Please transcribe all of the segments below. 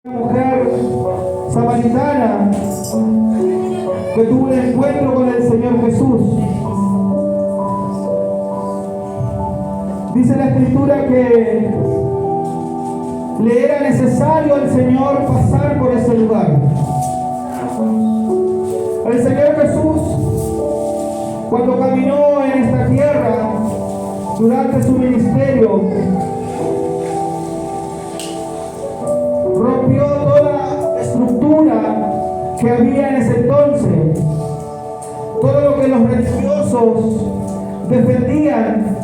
Mujer samaritana que tuvo un encuentro con el Señor Jesús. Dice la Escritura que le era necesario al Señor pasar por ese lugar. El Señor Jesús, cuando caminó en esta tierra durante su ministerio, rompió toda estructura que había en ese entonces, todo lo que los religiosos defendían.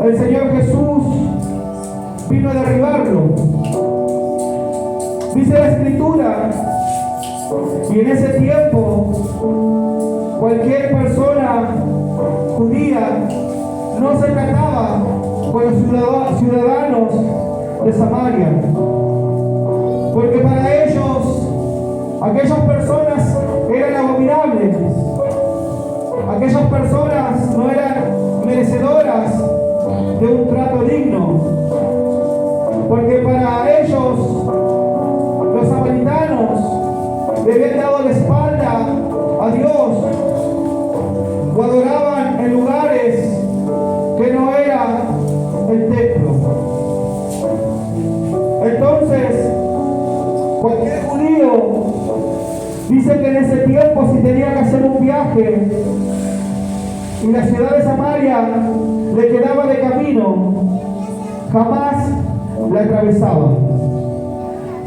El Señor Jesús vino a derribarlo. Dice la Escritura, y en ese tiempo cualquier persona judía no se trataba con los ciudadanos de Samaria, porque para ellos aquellas personas eran abominables, aquellas personas no eran merecedoras de un trato digno, porque para ellos los samaritanos le habían dado la espalda a Dios o adoraban en lugares que no era el templo. Entonces cualquier judío dice que en ese tiempo, si tenía que hacer un viaje y la ciudad de Samaria le quedaba de camino, jamás la atravesaba,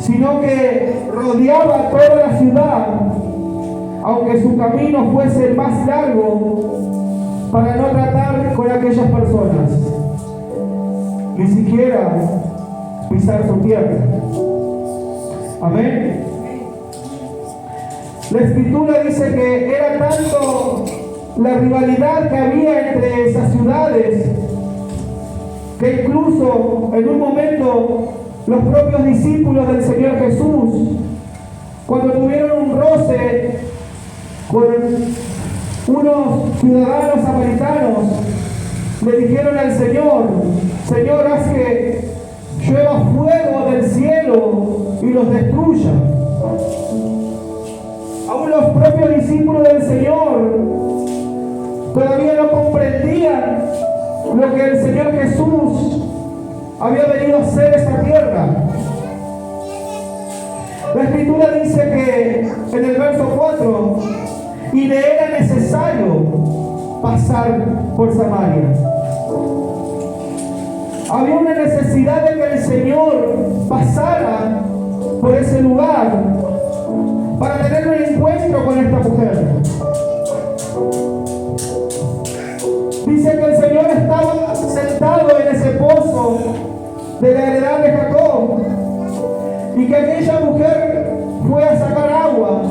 sino que rodeaba toda la ciudad, aunque su camino fuese el más largo, para no tratar con aquellas personas, ni siquiera pisar su tierra. Amén. La Escritura dice que era tanto la rivalidad que había entre esas ciudades que incluso en un momento los propios discípulos del Señor Jesús, cuando tuvieron un roce con unos ciudadanos samaritanos, le dijeron al Señor: Señor, haz que llueva fuego del cielo y los destruya. Aún los propios discípulos del Señor todavía no comprendían lo que el Señor Jesús había venido a hacer esta tierra. La Escritura dice que en el verso 4, y le era necesario pasar por Samaria. Había una necesidad de que el Señor pasara por ese lugar para tener un encuentro con esta mujer. Dice que el Señor estaba sentado en ese pozo de la heredad de Jacob y que aquella mujer fue a sacar agua,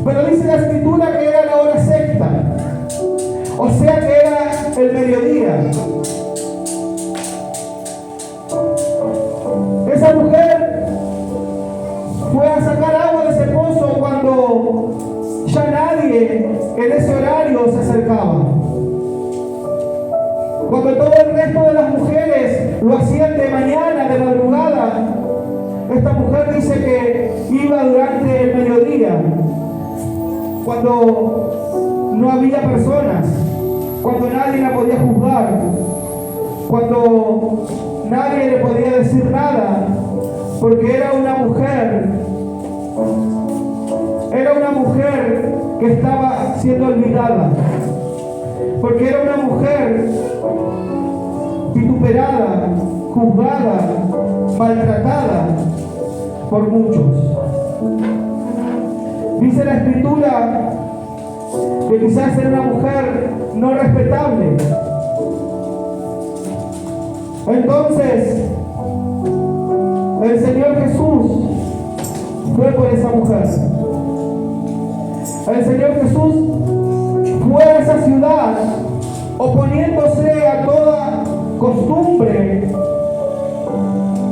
pero dice la Escritura que era la hora sexta, o sea que era el mediodía. Esa mujer fue a sacar agua de ese pozo cuando ya nadie en ese horario se acercaba. Cuando todo el resto de las mujeres lo hacían de mañana, de madrugada, esta mujer dice que iba durante el mediodía, cuando no había personas, cuando nadie la podía juzgar, cuando nadie le podía decir nada, porque era una mujer que estaba siendo olvidada, porque era una mujer vituperada, juzgada, maltratada por muchos. Dice la Escritura que quizás era una mujer no respetable. Entonces el Señor Jesús fue por esa mujer. El Señor Jesús fue a esa ciudad oponiéndose a toda costumbre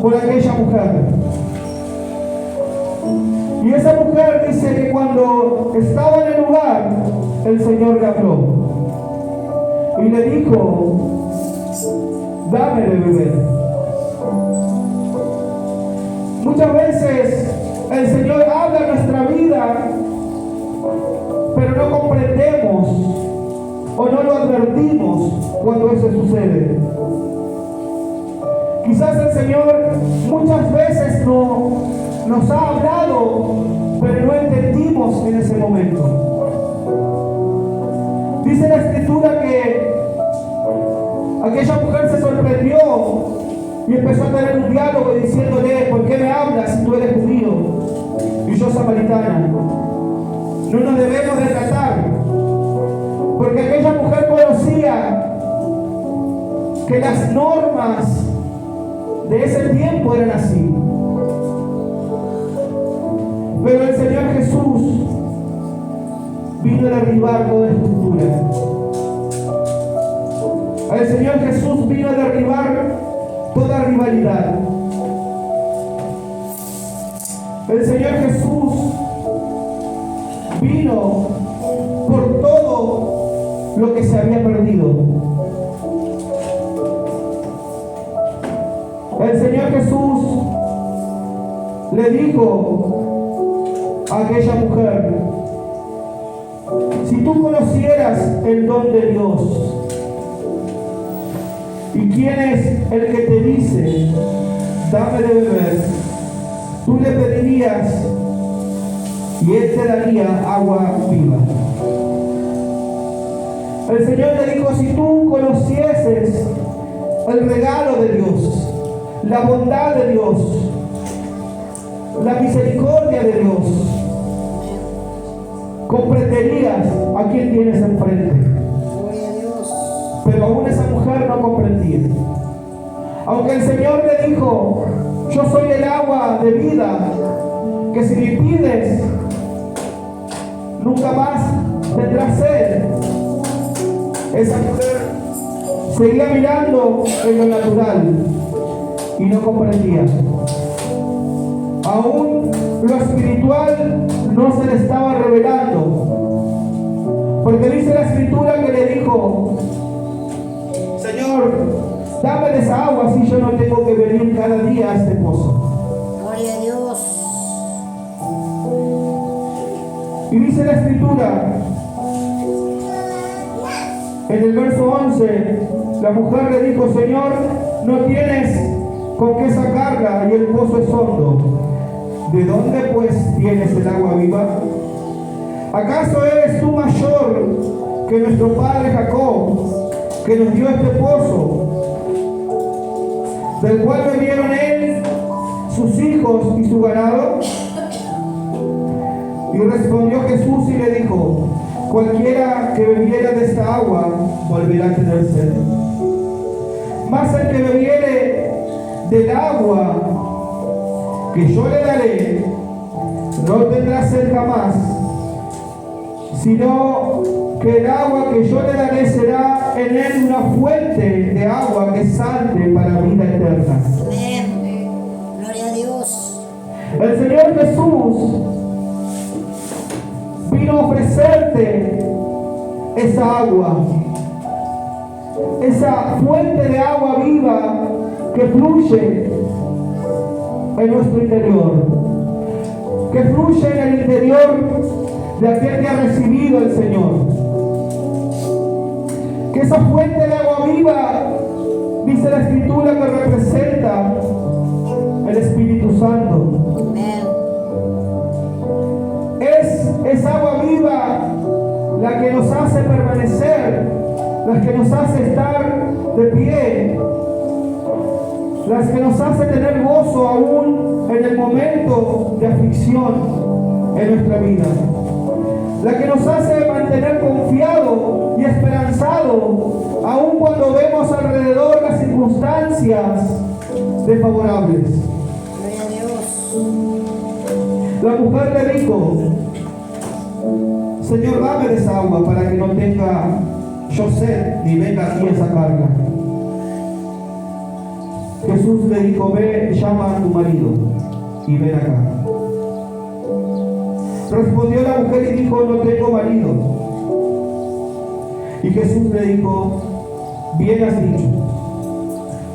por aquella mujer. Y esa mujer dice que cuando estaba en el lugar, el Señor le habló y le dijo: dame de beber. Muchas veces el Señor habla en nuestra vida, pero no comprendemos o no lo advertimos cuando eso sucede. Quizás el Señor muchas veces nos ha hablado, pero no entendimos en ese momento. Dice la Escritura que aquella mujer se sorprendió y empezó a tener un diálogo diciéndole: ¿por qué me hablas si tú eres judío y yo samaritana? No nos debemos de tratar, porque aquella mujer conocía que las normas de ese tiempo eran así. Pero el Señor Jesús vino a derribar toda estructura. El Señor Jesús vino a derribar toda rivalidad. El Señor Jesús vino por todo lo que se había perdido. El Señor Jesús le dijo a aquella mujer: si tú conocieras el don de Dios y quién es el que te dice dame de beber, tú le pedirías y Él te daría agua viva. El Señor le dijo: si tú conocieses el regalo de Dios, la bondad de Dios, la misericordia de Dios, comprenderías a quién tienes enfrente. Pero aún esa mujer no comprendía. Aunque el Señor le dijo: yo soy el agua de vida, que si me pides nunca más tendrás sed, esa mujer seguía mirando en lo natural y no comprendía. Aún lo espiritual no se le estaba revelando, porque dice la Escritura que le dijo: Señor, dame de esa agua, si yo no tengo que venir cada día a este pozo. Gloria a Dios. Y dice la Escritura en el verso 11, la mujer le dijo: Señor, no tienes con qué sacarla y el pozo es hondo. ¿De dónde pues tienes el agua viva? ¿Acaso eres tú mayor que nuestro padre Jacob, que nos dio este pozo, del cual bebieron él, sus hijos y su ganado? Y respondió Jesús y le dijo: cualquiera que bebiera de esta agua volverá a tener sed. Mas el que bebiere del agua que yo le daré no tendrá sed jamás, sino que el agua que yo le daré será en él una fuente de agua que salte para vida eterna. Amén. Gloria a Dios. El Señor Jesús vino a ofrecerte esa agua, esa fuente de agua viva que fluye en nuestro interior, que fluye en el interior de aquel que ha recibido el Señor. Que esa fuente de agua viva, dice la Escritura, que representa el Espíritu Santo. Amén. Es agua viva la que nos hace permanecer, la que nos hace estar de pie, las que nos hace tener gozo aún en el momento de aflicción en nuestra vida, la que nos hace mantener confiado y esperanzado aún cuando vemos alrededor las circunstancias desfavorables. Gloria a Dios. La mujer le dijo: Señor, dame de esa agua para que no tenga yo sed ni venga aquí a sacarla. Jesús le dijo: ve, llama a tu marido y ven acá. Respondió la mujer y dijo: no tengo marido. Y Jesús le dijo: bien has dicho,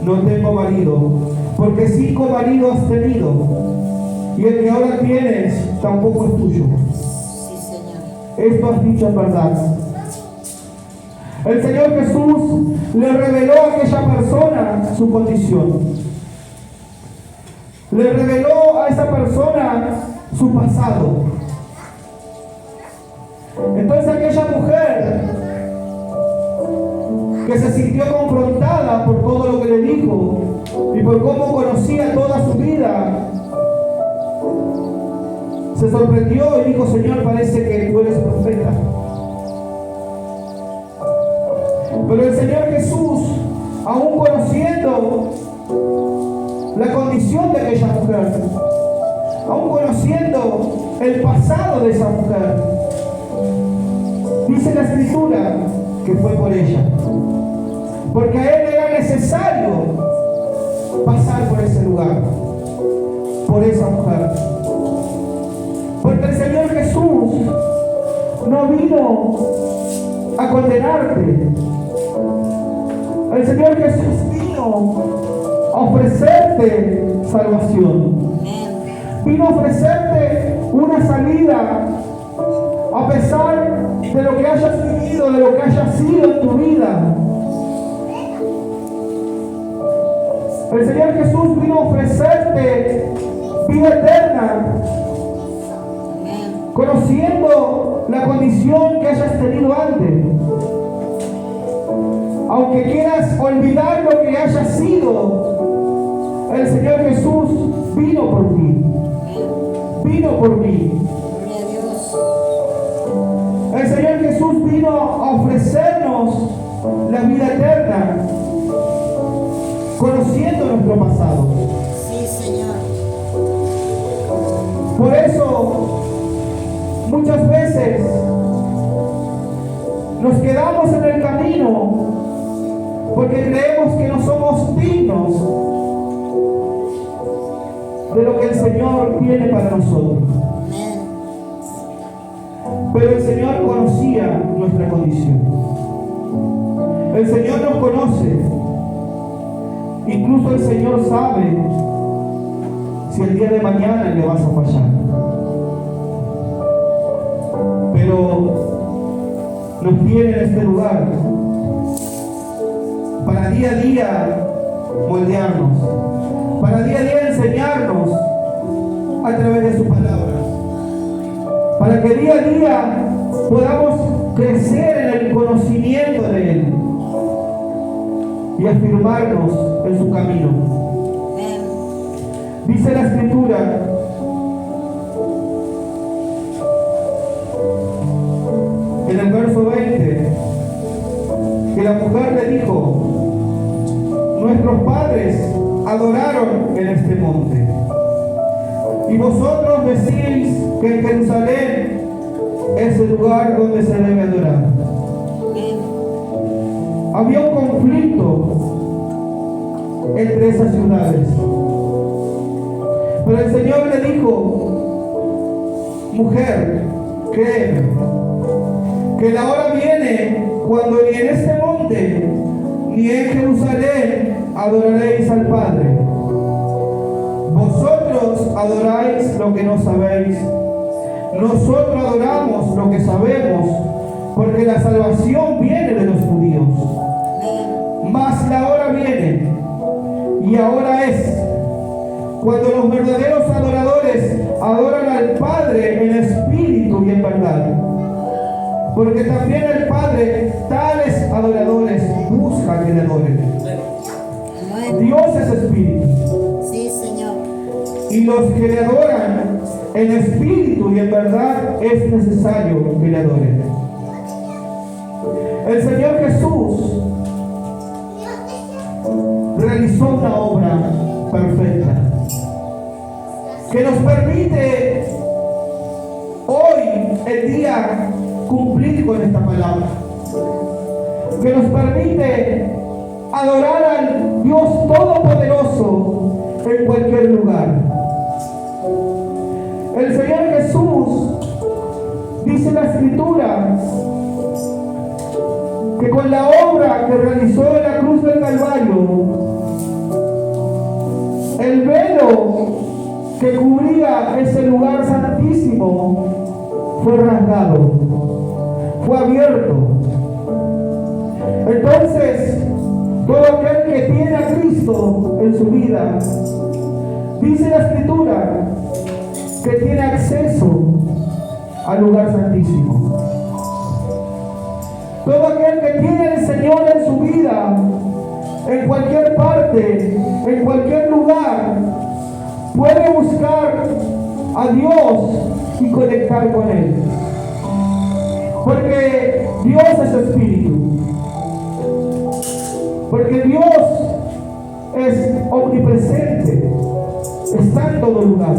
no tengo marido, porque 5 maridos has tenido, y el que ahora tienes tampoco es tuyo. Sí, Señor. Esto has dicho en verdad. El Señor Jesús le reveló a aquella persona su condición. Le reveló a esa persona su pasado. Entonces aquella mujer que se sintió confrontada por todo lo que le dijo y por cómo conocía toda su vida, se sorprendió y dijo: Señor, parece que tú eres profeta. Pero el Señor Jesús, aún conociendo la condición de aquella mujer, aún conociendo el pasado de esa mujer, dice la Escritura que fue por ella, porque a él era necesario pasar por ese lugar, por esa mujer, porque el Señor Jesús no vino a condenarte. El Señor Jesús vino a ofrecerte salvación. Vino a ofrecerte una salida a pesar de lo que hayas vivido, de lo que hayas sido en tu vida. El Señor Jesús vino a ofrecerte vida eterna, conociendo la condición que hayas tenido antes. Aunque quieras olvidar lo que hayas sido, el Señor Jesús vino por ti. Vino por mí. El Señor Jesús vino a ofrecernos la vida eterna, conociendo nuestro pasado. Sí, Señor. Por eso, muchas veces nos quedamos en el camino porque creemos que no somos dignos de lo que el Señor tiene para nosotros. Pero el Señor conocía nuestra condición. El Señor nos conoce. Incluso el Señor sabe si el día de mañana le vas a fallar. Pero nos tiene en este lugar para día a día moldearnos, para día a día enseñarnos a través de su palabra, para que día a día podamos crecer en el conocimiento de Él y afirmarnos en su camino. Dice la Escritura en el verso 20 que la mujer le dijo: nuestros padres adoraron en este monte, y vosotros decís que en Jerusalén es el lugar donde se debe adorar. Había un conflicto entre esas ciudades, pero el Señor le dijo: mujer, créeme, que la hora viene cuando ni en este monte ni en Jerusalén adoraréis al Padre. Vosotros adoráis lo que no sabéis, nosotros adoramos lo que sabemos, porque la salvación viene de los judíos. Mas la hora viene, y ahora es, cuando los verdaderos adoradores adoran al Padre en espíritu y en verdad. Porque también el Padre tales adoradores busca que le adoren. Dios es espíritu. Sí, Señor. Y los que le adoran en espíritu y en verdad es necesario que le adoren. El Señor Jesús realizó una obra perfecta que nos permite hoy, el día, cumplir con esta palabra, que nos permite adorar al Dios Todopoderoso en cualquier lugar. El Señor Jesús, dice la Escritura, que con la obra que realizó en la cruz del Calvario, el velo que cubría ese lugar santísimo fue rasgado, fue abierto. Entonces, todo aquel que tiene a Cristo en su vida, dice la Escritura, que tiene acceso al lugar santísimo. Todo aquel que tiene al Señor en su vida, en cualquier parte, en cualquier lugar, puede buscar a Dios y conectar con Él. Porque Dios es espíritu. Porque Dios es omnipresente, está en todo lugar.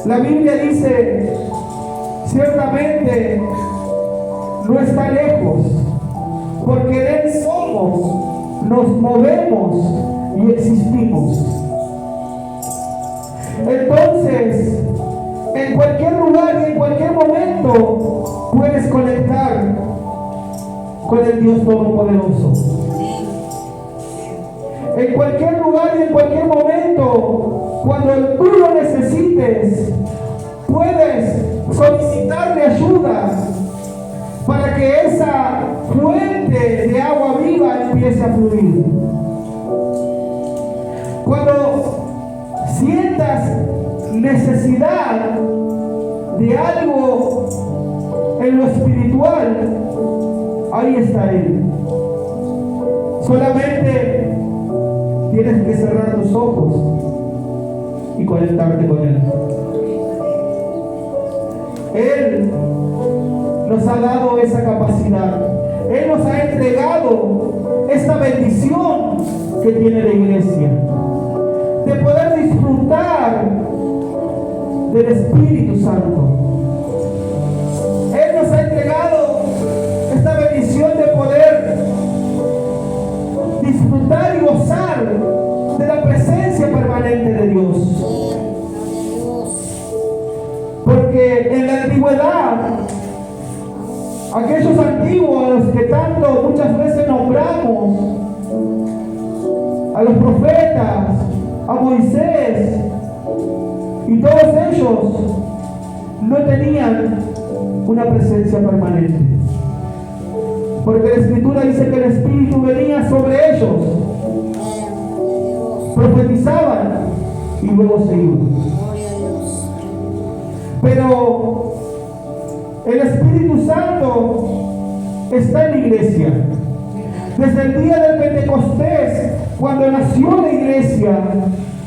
La Biblia dice, ciertamente no está lejos, porque en Él somos, nos movemos y existimos. Entonces, en cualquier lugar y en cualquier momento puedes conectar con el Dios Todopoderoso. En cualquier lugar y en cualquier momento, cuando tú lo necesites, puedes solicitarle ayuda para que esa fuente de agua viva empiece a fluir. Cuando sientas necesidad de algo en lo espiritual, ahí está Él. Solamente tienes que cerrar tus ojos y conectarte con Él. Él nos ha dado esa capacidad. Él nos ha entregado esta bendición que tiene la iglesia, de poder disfrutar del Espíritu Santo. Él nos ha entregado esta bendición de poder disfrutar y gozar de la presencia permanente de Dios. Porque en la antigüedad, aquellos antiguos que tanto muchas veces nombramos, a los profetas, a Moisés, y todos ellos no tenían una presencia permanente. Porque la Escritura dice que el Espíritu venía sobre ellos, profetizaban y luego se iban. Pero el Espíritu Santo está en la iglesia. Desde el día del Pentecostés, cuando nació la iglesia,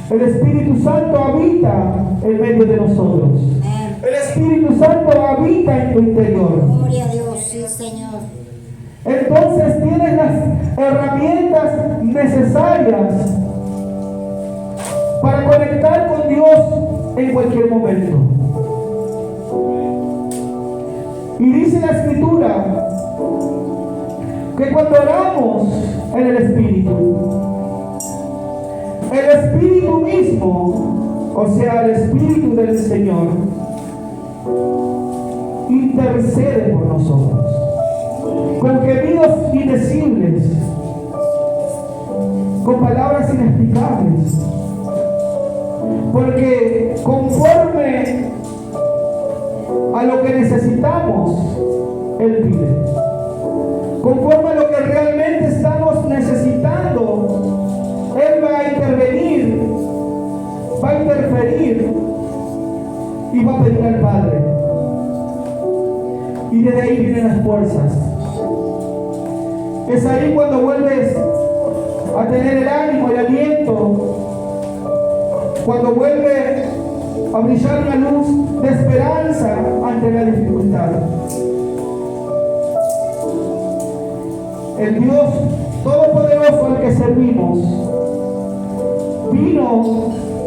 el Espíritu Santo habita en medio de nosotros. El Espíritu Santo habita en tu interior. Gloria a Dios, sí, Señor. Entonces tienes las herramientas necesarias para conectar con Dios en cualquier momento. Y dice la Escritura que cuando oramos en el Espíritu mismo, o sea, el Espíritu del Señor, intercede por nosotros con gemidos indecibles, con palabras inexplicables, porque conforme a lo que necesitamos, Él pide. Conforme a lo que realmente estamos necesitando, Él va a intervenir, va a interferir y va a pedir al Padre. Y desde ahí vienen las fuerzas. Es ahí cuando vuelves a tener el ánimo, el aliento, cuando vuelve a brillar una luz de esperanza ante la dificultad. El Dios Todopoderoso al que servimos vino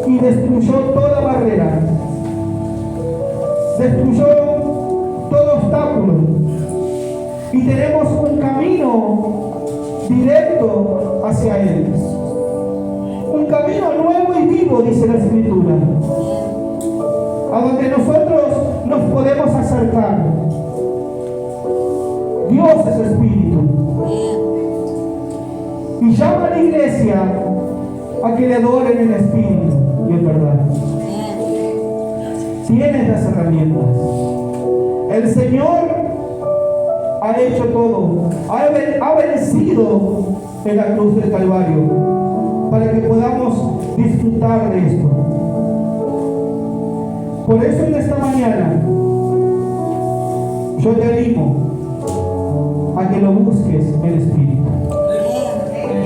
y destruyó toda barrera, destruyó todo obstáculo, y tenemos un camino directo hacia Él, un camino nuevo y vivo, dice la Escritura, a donde nosotros nos podemos acercar. Dios es Espíritu y llama a la iglesia a que le adoren en espíritu y en verdad. Tienes las herramientas. El Señor ha hecho todo. Ha vencido en la cruz del Calvario para que podamos disfrutar de esto. Por eso en esta mañana yo te animo a que lo busques en el Espíritu.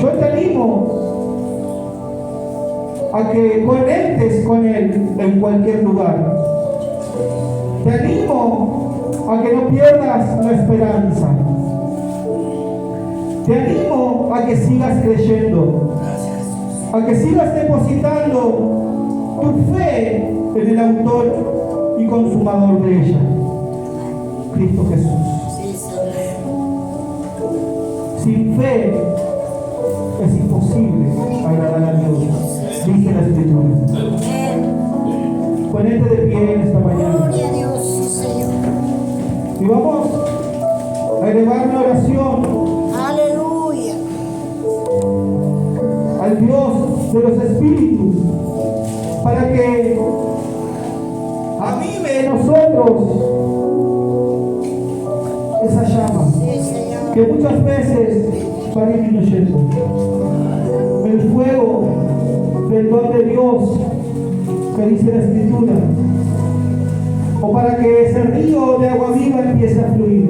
Yo te animo a que conectes con Él en cualquier lugar. Te animo a que no pierdas la esperanza. Te animo a que sigas creyendo, a que sigas depositando tu fe en el autor y consumador de ella, Cristo Jesús. Sin fe es imposible agradar a Dios, dice la Escritura. Ponete de pie en esta mañana. Gloria a Dios, sí, Señor. Y vamos a elevar una oración Aleluya. al Dios de los espíritus para que avive en nosotros esa llama Sí, Señor. que muchas veces va disminuyendo. El fuego del don de Dios que dice la Escritura, o para que ese río de agua viva empiece a fluir.